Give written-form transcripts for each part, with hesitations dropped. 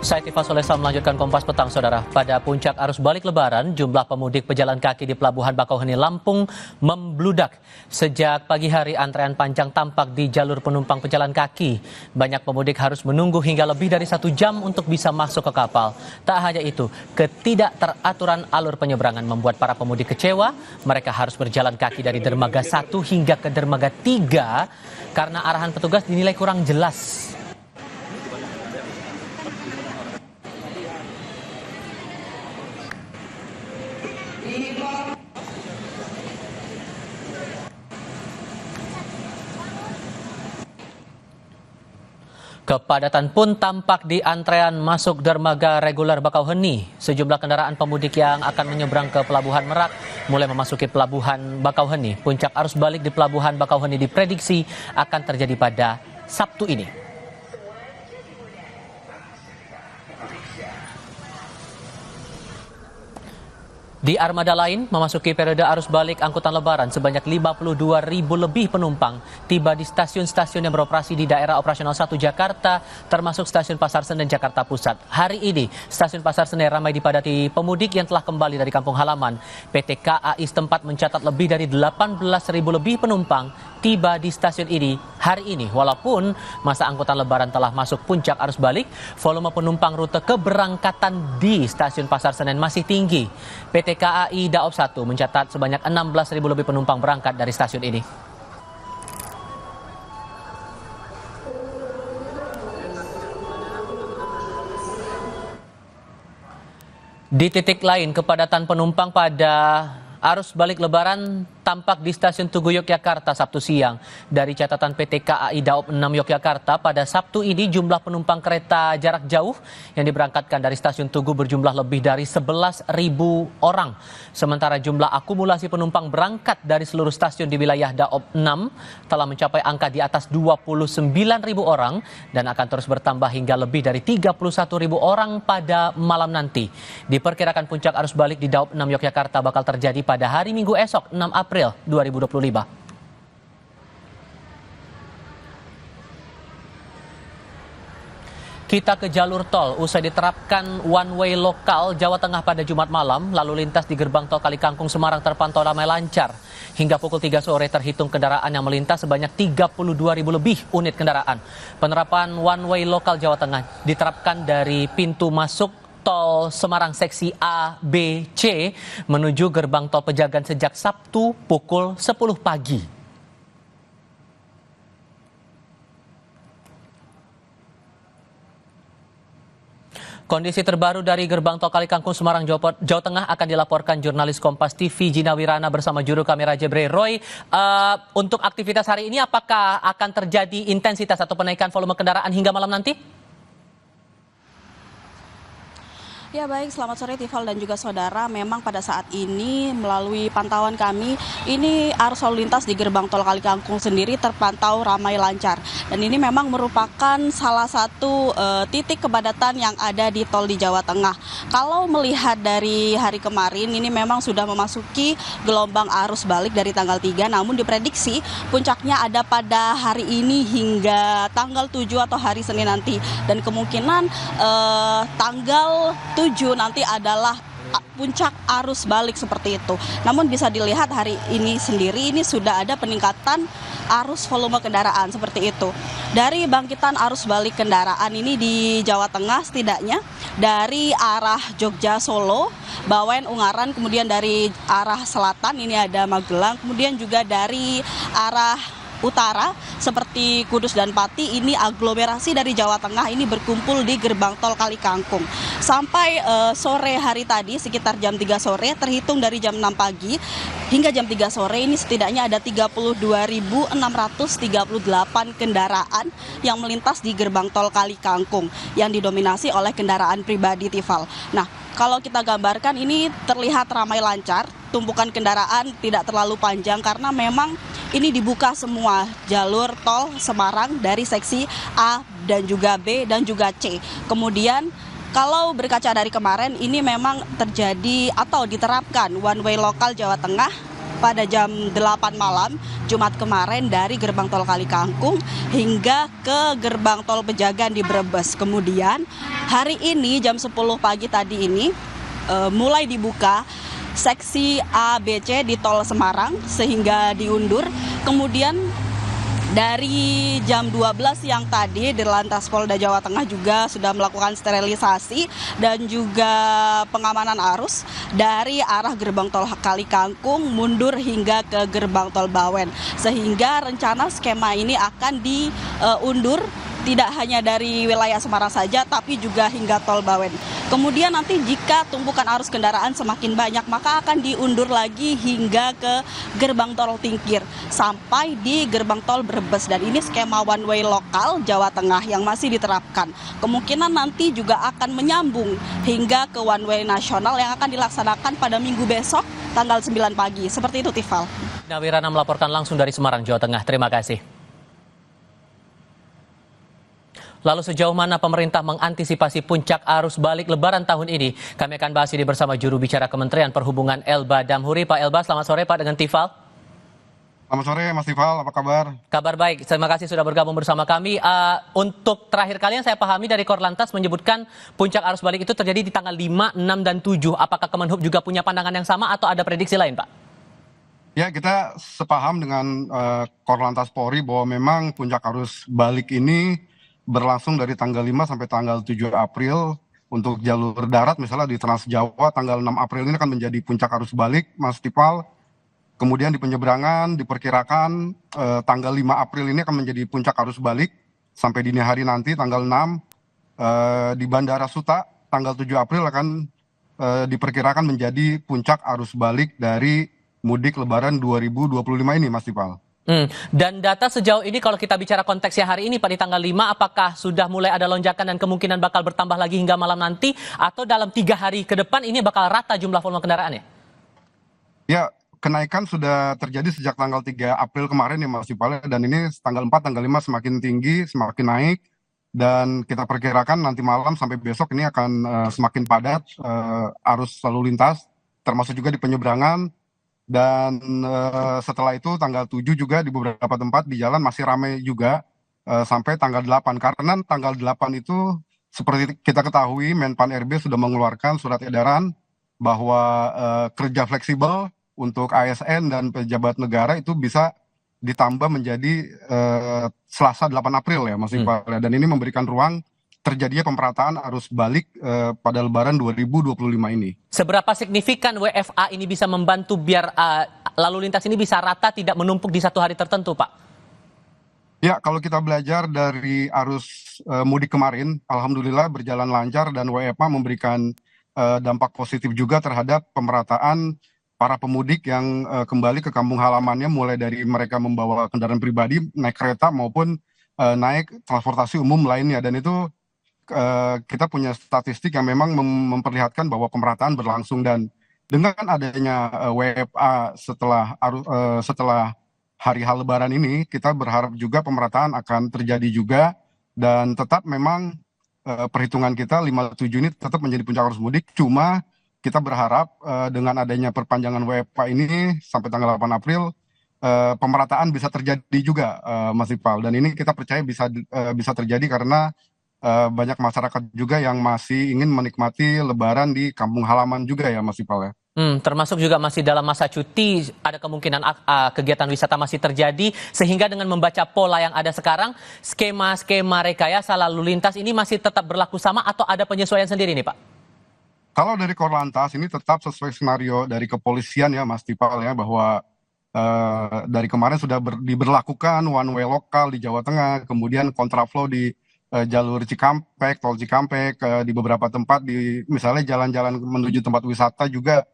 Saya Tifa Solesa melanjutkan Kompas Petang, Saudara. Pada puncak arus balik Lebaran, jumlah pemudik pejalan kaki di Pelabuhan Bakauheni, Lampung membludak. Sejak pagi hari, antrean panjang tampak di jalur penumpang pejalan kaki. Banyak pemudik harus menunggu hingga lebih dari 1 jam untuk bisa masuk ke kapal. Tak hanya itu, ketidakteraturan alur penyeberangan membuat para pemudik kecewa. Mereka harus berjalan kaki dari dermaga 1 hingga ke dermaga 3 karena arahan petugas dinilai kurang jelas. Kepadatan pun tampak di antrean masuk dermaga reguler Bakauheni. Sejumlah kendaraan pemudik yang akan menyeberang ke Pelabuhan Merak mulai memasuki Pelabuhan Bakauheni. Puncak arus balik di Pelabuhan Bakauheni diprediksi akan terjadi pada Sabtu ini. Di armada lain, memasuki periode arus balik angkutan lebaran, sebanyak 52.000 lebih penumpang tiba di stasiun-stasiun yang beroperasi di daerah operasional 1 Jakarta, termasuk stasiun Pasar Senen Jakarta Pusat. Hari ini, stasiun Pasar Senen ramai dipadati pemudik yang telah kembali dari kampung halaman. PT KAI setempat mencatat lebih dari 18.000 lebih penumpang tiba di stasiun ini hari ini. Walaupun masa angkutan lebaran telah masuk puncak arus balik, volume penumpang rute keberangkatan di stasiun Pasar Senen masih tinggi. PT KAI Daop 1 mencatat sebanyak 16.000 lebih penumpang berangkat dari stasiun ini. Di titik lain, kepadatan penumpang pada arus balik lebaran tampak di stasiun Tugu Yogyakarta Sabtu siang. Dari catatan PT KAI Daop 6 Yogyakarta, pada Sabtu ini jumlah penumpang kereta jarak jauh yang diberangkatkan dari stasiun Tugu berjumlah lebih dari 11.000 orang. Sementara jumlah akumulasi penumpang berangkat dari seluruh stasiun di wilayah Daop 6 telah mencapai angka di atas 29.000 orang dan akan terus bertambah hingga lebih dari 31.000 orang pada malam nanti. Diperkirakan puncak arus balik di Daop 6 Yogyakarta bakal terjadi pada hari Minggu esok, 6 April 2025. Kita ke jalur tol. Usai diterapkan one way lokal Jawa Tengah pada Jumat malam, lalu lintas di gerbang tol Kalikangkung Semarang terpantau ramai lancar. Hingga pukul 3 sore terhitung kendaraan yang melintas sebanyak 32.000 lebih unit kendaraan. Penerapan one way lokal Jawa Tengah diterapkan dari pintu masuk tol Semarang seksi A, B, C menuju gerbang tol Pejagan sejak Sabtu pukul 10 pagi. Kondisi terbaru dari gerbang tol Kalikangkung Semarang, Jawa Tengah akan dilaporkan jurnalis Kompas TV Gina Wirana bersama juru kamera Jebre Roy. Untuk aktivitas hari ini, apakah akan terjadi intensitas atau penaikan volume kendaraan hingga malam nanti? Ya baik, selamat sore Tifal dan juga saudara. Memang pada saat ini melalui pantauan kami, ini arus lalu lintas di gerbang tol Kalikangkung sendiri terpantau ramai lancar. Dan ini memang merupakan salah satu titik kepadatan yang ada di tol di Jawa Tengah. Kalau melihat dari hari kemarin, ini memang sudah memasuki gelombang arus balik dari tanggal 3, namun diprediksi puncaknya ada pada hari ini hingga tanggal 7 atau hari Senin nanti. Dan kemungkinan tanggal 7 nanti adalah puncak arus balik seperti itu. Namun bisa dilihat hari ini sendiri ini sudah ada peningkatan arus volume kendaraan seperti itu. Dari bangkitan arus balik kendaraan ini di Jawa Tengah setidaknya dari arah Jogja Solo, Bawen Ungaran, kemudian dari arah selatan ini ada Magelang, kemudian juga dari arah utara seperti Kudus dan Pati, ini aglomerasi dari Jawa Tengah ini berkumpul di gerbang tol Kalikangkung. Sampai sore hari tadi sekitar jam 3 sore, terhitung dari jam 6 pagi hingga jam 3 sore ini setidaknya ada 32.638 kendaraan yang melintas di gerbang tol Kalikangkung yang didominasi oleh kendaraan pribadi Tifal. Nah, kalau kita gambarkan ini terlihat ramai lancar, tumpukan kendaraan tidak terlalu panjang karena memang ini dibuka semua jalur tol Semarang dari seksi A dan juga B dan juga C. Kemudian kalau berkaca dari kemarin, ini memang terjadi atau diterapkan one way lokal Jawa Tengah pada jam 8 malam Jumat kemarin dari gerbang tol Kali Kangkung hingga ke gerbang tol Pejagan di Brebes. Kemudian hari ini jam 10 pagi tadi ini mulai dibuka seksi A, B, C di tol Semarang sehingga diundur. Kemudian dari jam 12 siang tadi, Dirlantas Polda Jawa Tengah juga sudah melakukan sterilisasi dan juga pengamanan arus dari arah gerbang tol Kali Kangkung mundur hingga ke gerbang tol Bawen. Sehingga rencana skema ini akan diundur tidak hanya dari wilayah Semarang saja, tapi juga hingga tol Bawen. Kemudian nanti jika tumpukan arus kendaraan semakin banyak, maka akan diundur lagi hingga ke gerbang tol Tingkir sampai di gerbang tol Brebes. Dan ini skema one way lokal Jawa Tengah yang masih diterapkan. Kemungkinan nanti juga akan menyambung hingga ke one way nasional yang akan dilaksanakan pada minggu besok tanggal 9 pagi. Seperti itu, Tifal. Nawirana melaporkan langsung dari Semarang, Jawa Tengah. Terima kasih. Lalu sejauh mana pemerintah mengantisipasi puncak arus balik Lebaran tahun ini? Kami akan bahas ini bersama juru bicara Kementerian Perhubungan Elba Damhuri. Pak Elba, selamat sore Pak dengan Tifal. Selamat sore Mas Tifal, apa kabar? Kabar baik, terima kasih sudah bergabung bersama kami. Untuk terakhir kali yang saya pahami dari Korlantas menyebutkan puncak arus balik itu terjadi di tanggal 5, 6, dan 7. Apakah Kemenhub juga punya pandangan yang sama atau ada prediksi lain Pak? Ya, kita sepaham dengan Korlantas Polri bahwa memang puncak arus balik ini berlangsung dari tanggal 5 sampai tanggal 7 April. Untuk jalur darat misalnya di Trans Jawa tanggal 6 April ini akan menjadi puncak arus balik, Mas Tifal. Kemudian di penyeberangan diperkirakan tanggal 5 April ini akan menjadi puncak arus balik sampai dini hari nanti tanggal 6. Di Bandara Suta tanggal 7 April akan diperkirakan menjadi puncak arus balik dari mudik Lebaran 2025 ini, Mas Tifal. Dan data sejauh ini kalau kita bicara konteksnya hari ini Pak di tanggal 5, apakah sudah mulai ada lonjakan dan kemungkinan bakal bertambah lagi hingga malam nanti atau dalam 3 hari ke depan ini bakal rata jumlah volume kendaraannya? Ya, kenaikan sudah terjadi sejak tanggal 3 April kemarin ya Mas Tifal, dan ini tanggal 4, tanggal 5 semakin tinggi, semakin naik, dan kita perkirakan nanti malam sampai besok ini akan semakin padat arus lalu lintas, termasuk juga di penyeberangan. Dan setelah itu tanggal 7 juga di beberapa tempat di jalan masih ramai juga sampai tanggal 8. Karena tanggal 8 itu seperti kita ketahui Menpan RB sudah mengeluarkan surat edaran bahwa kerja fleksibel untuk ASN dan pejabat negara itu bisa ditambah menjadi Selasa 8 April ya Mas Iqbal. Dan ini memberikan ruang terjadinya pemerataan arus balik pada Lebaran 2025 ini. Seberapa signifikan WFA ini bisa membantu biar lalu lintas ini bisa rata, tidak menumpuk di satu hari tertentu, Pak? Ya, kalau kita belajar dari arus mudik kemarin, alhamdulillah berjalan lancar dan WFA memberikan dampak positif juga terhadap pemerataan para pemudik yang kembali ke kampung halamannya, mulai dari mereka membawa kendaraan pribadi, naik kereta maupun naik transportasi umum lainnya. Dan itu kita punya statistik yang memang memperlihatkan bahwa pemerataan berlangsung, dan dengan adanya WFA setelah hari H Lebaran ini, kita berharap juga pemerataan akan terjadi juga, dan tetap memang perhitungan kita 5-7 ini tetap menjadi puncak arus mudik. Cuma kita berharap dengan adanya perpanjangan WFA ini sampai tanggal 8 April pemerataan bisa terjadi juga, Mas Iqbal. Dan ini kita percaya bisa terjadi karena banyak masyarakat juga yang masih ingin menikmati Lebaran di kampung halaman juga ya Mas Iqbal ya. Termasuk juga masih dalam masa cuti, ada kemungkinan kegiatan wisata masih terjadi, sehingga dengan membaca pola yang ada sekarang, skema rekayasa lalu lintas ini masih tetap berlaku sama atau ada penyesuaian sendiri nih Pak? Kalau dari Korlantas ini tetap sesuai skenario dari kepolisian ya Mas Iqbal ya, bahwa dari kemarin sudah diberlakukan one way lokal di Jawa Tengah, kemudian kontraflow di jalur Cikampek, tol Cikampek, di beberapa tempat misalnya jalan-jalan menuju tempat wisata juga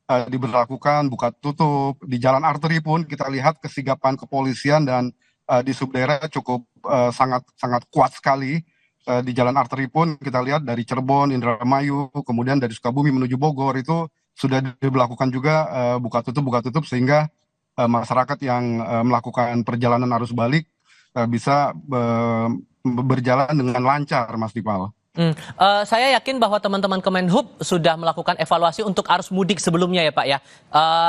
diberlakukan buka tutup. Di jalan arteri pun kita lihat kesigapan kepolisian dan di subdaerah cukup sangat kuat sekali. Di jalan arteri pun kita lihat dari Cirebon, Indramayu, kemudian dari Sukabumi menuju Bogor itu sudah diberlakukan juga buka tutup sehingga masyarakat yang melakukan perjalanan arus balik bisa berjalan dengan lancar, Mas Dipal. Saya yakin bahwa teman-teman Kemenhub sudah melakukan evaluasi untuk arus mudik sebelumnya ya Pak ya.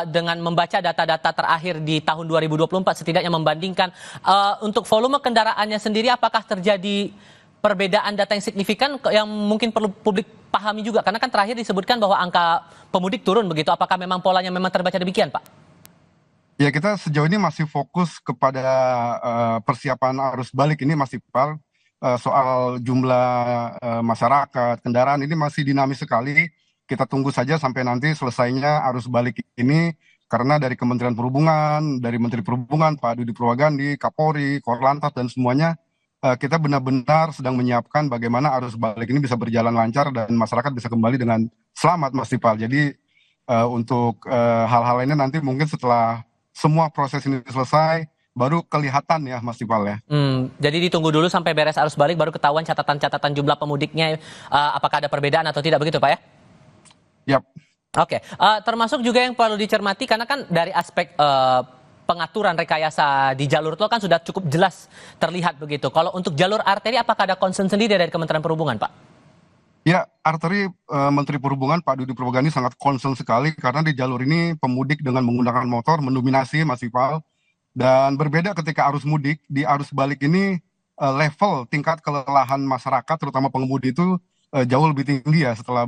Dengan membaca data-data terakhir di tahun 2024 setidaknya membandingkan untuk volume kendaraannya sendiri apakah terjadi perbedaan data yang signifikan yang mungkin perlu publik pahami juga karena kan terakhir disebutkan bahwa angka pemudik turun begitu. Apakah memang polanya memang terbaca demikian Pak? Ya, kita sejauh ini masih fokus kepada persiapan arus balik ini Mas Iqbal. Soal jumlah masyarakat, kendaraan ini masih dinamis sekali. Kita tunggu saja sampai nanti selesainya arus balik ini, karena dari Kementerian Perhubungan, dari Menteri Perhubungan, Pak Dudi Purwagandi, Kapolri, Korlantas, dan semuanya, kita benar-benar sedang menyiapkan bagaimana arus balik ini bisa berjalan lancar dan masyarakat bisa kembali dengan selamat, Mas Iqbal. Jadi untuk hal-hal ini nanti mungkin setelah semua proses ini selesai, baru kelihatan ya Mas Iqbal ya. Jadi ditunggu dulu sampai beres arus balik baru ketahuan catatan-catatan jumlah pemudiknya apakah ada perbedaan atau tidak begitu Pak ya? Yap. Oke, termasuk juga yang perlu dicermati karena kan dari aspek pengaturan rekayasa di jalur tol kan sudah cukup jelas terlihat begitu. Kalau untuk jalur arteri apakah ada concern sendiri dari Kementerian Perhubungan Pak? Ya, arteri Menteri Perhubungan Pak Dudi Purwagandi sangat concern sekali karena di jalur ini pemudik dengan menggunakan motor mendominasi Mas Iqbal. Dan berbeda ketika arus mudik, di arus balik ini level tingkat kelelahan masyarakat, terutama pengemudi itu jauh lebih tinggi ya setelah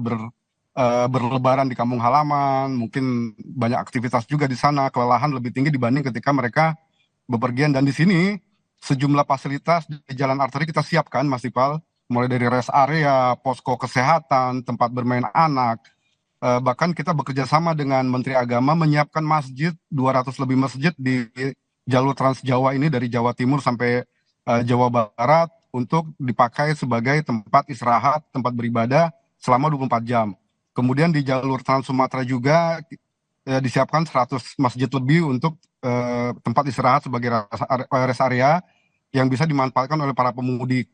berlebaran di kampung halaman, mungkin banyak aktivitas juga di sana, kelelahan lebih tinggi dibanding ketika mereka bepergian. Dan di sini sejumlah fasilitas di jalan arteri kita siapkan, Mas Iqbal, mulai dari rest area, posko kesehatan, tempat bermain anak, bahkan kita bekerja sama dengan Menteri Agama menyiapkan masjid, 200 lebih masjid di jalur Trans Jawa ini dari Jawa Timur sampai Jawa Barat untuk dipakai sebagai tempat istirahat, tempat beribadah selama 24 jam. Kemudian di jalur Trans Sumatera juga disiapkan 100 masjid lebih untuk tempat istirahat sebagai rest area yang bisa dimanfaatkan oleh para pemudik.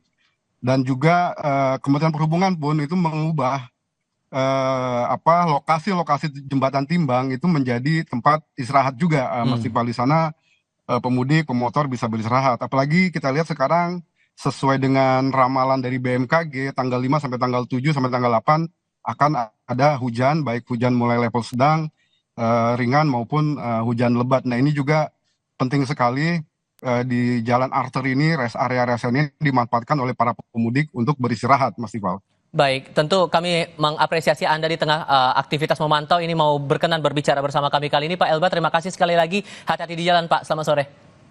Dan juga Kementerian Perhubungan pun itu mengubah lokasi-lokasi jembatan timbang itu menjadi tempat istirahat juga Mas Iqbal. Di sana pemudik, pemotor bisa beristirahat. Apalagi kita lihat sekarang sesuai dengan ramalan dari BMKG tanggal 5 sampai tanggal 7 sampai tanggal 8 akan ada hujan, baik hujan mulai level sedang, ringan maupun hujan lebat. Nah, ini juga penting sekali di jalan arteri ini, rest area-rest ini dimanfaatkan oleh para pemudik untuk beristirahat, Mas Iqbal. Baik, tentu kami mengapresiasi Anda di tengah aktivitas memantau ini mau berkenan berbicara bersama kami kali ini Pak Elba. Terima kasih sekali lagi. Hati-hati di jalan Pak. Selamat sore.